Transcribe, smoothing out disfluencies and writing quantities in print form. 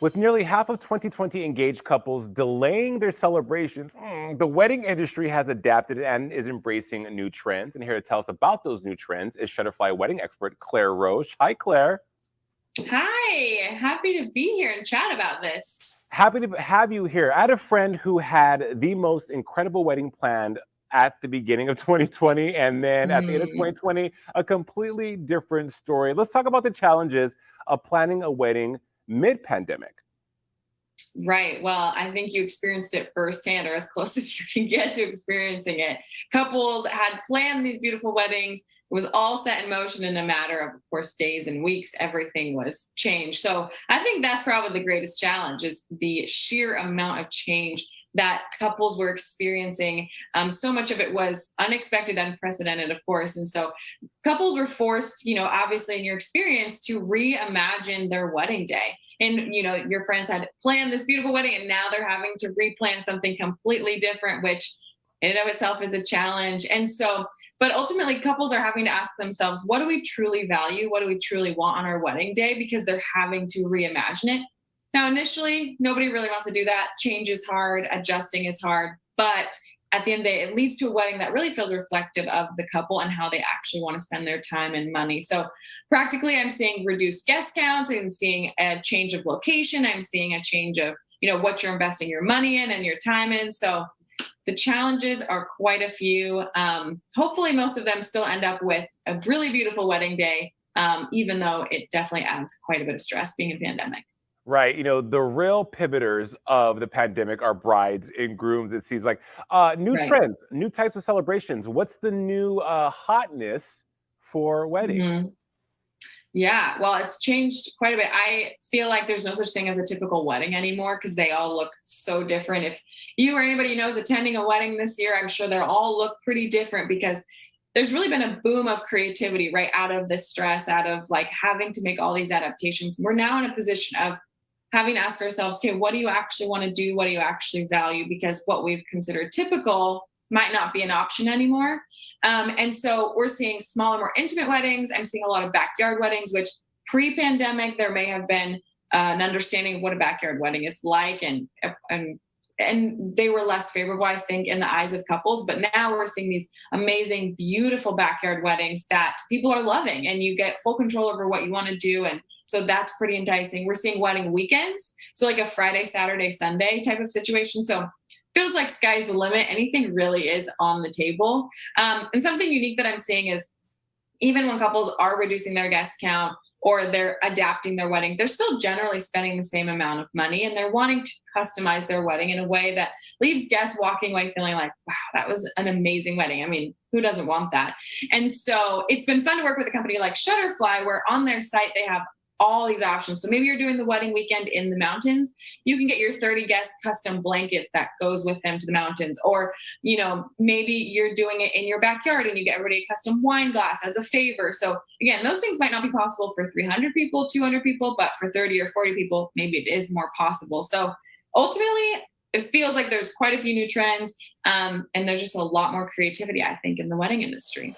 With nearly half of 2020 engaged couples delaying their celebrations, the wedding industry has adapted and is embracing new trends. And here to tell us about those new trends is Shutterfly wedding expert Claire Roche. Hi, Claire. Hi, happy to be here and chat about this. Happy to have you here. I had a friend who had the most incredible wedding planned at the beginning of 2020, and then at the end of Mm, 2020, a completely different story. Let's talk about the challenges of planning a wedding mid-pandemic. right. Well, I think you experienced it firsthand or as close as you can get to experiencing it. Couples had planned these beautiful weddings. It was all set in motion in a matter of course, days and weeks. Everything was changed. So I think that's probably the greatest challenge is the sheer amount of change that couples were experiencing. So much of it was unexpected, unprecedented, of course. And so couples were forced, obviously in your experience to reimagine their wedding day. And, your friends had planned this beautiful wedding and now they're having to replan something completely different, which in and of itself is a challenge. And so, but ultimately couples are having to ask themselves, what do we truly value? What do we truly want on our wedding day? Because they're having to reimagine it. Now, initially, nobody really wants to do that. Change is hard, adjusting is hard. But at the end of the day, it leads to a wedding that really feels reflective of the couple and how they actually want to spend their time and money. So, practically, I'm seeing reduced guest counts. I'm seeing a change of location. I'm seeing a change of what you're investing your money in and your time in. So, the challenges are quite a few. Hopefully, most of them still end up with a really beautiful wedding day, even though it definitely adds quite a bit of stress being a pandemic. Right. The real pivoters of the pandemic are brides and grooms. It seems like new Right. trends, new types of celebrations. What's the new hotness for weddings? Mhm. Yeah, well, it's changed quite a bit. I feel like there's no such thing as a typical wedding anymore because they all look so different. If you or anybody you know is attending a wedding this year, I'm sure they'll all look pretty different because there's really been a boom of creativity right out of this stress, out of like having to make all these adaptations. We're now in a position of having to ask ourselves, okay, what do you actually want to do? What do you actually value? Because what we've considered typical might not be an option anymore. And so we're seeing smaller, more intimate weddings. I'm seeing a lot of backyard weddings, which pre-pandemic there may have been an understanding of what a backyard wedding is like, and they were less favorable, I think, in the eyes of couples. But now we're seeing these amazing, beautiful backyard weddings that people are loving, and you get full control over what you want to do. And so that's pretty enticing. We're seeing wedding weekends, so like a Friday, Saturday, Sunday type of situation. So feels like sky's the limit. Anything really is on the table. And something unique that I'm seeing is even when couples are reducing their guest count or they're adapting their wedding, they're still generally spending the same amount of money and they're wanting to customize their wedding in a way that leaves guests walking away feeling like, wow, that was an amazing wedding. I mean, who doesn't want that? And so it's been fun to work with a company like Shutterfly, where on their site they have all these options. So maybe you're doing the wedding weekend in the mountains, you can get your 30 guest custom blanket that goes with them to the mountains. Or, maybe you're doing it in your backyard and you get everybody a custom wine glass as a favor. So again, those things might not be possible for 300 people, 200 people, but for 30 or 40 people, maybe it is more possible. So ultimately, it feels like there's quite a few new trends, and there's just a lot more creativity, I think, in the wedding industry.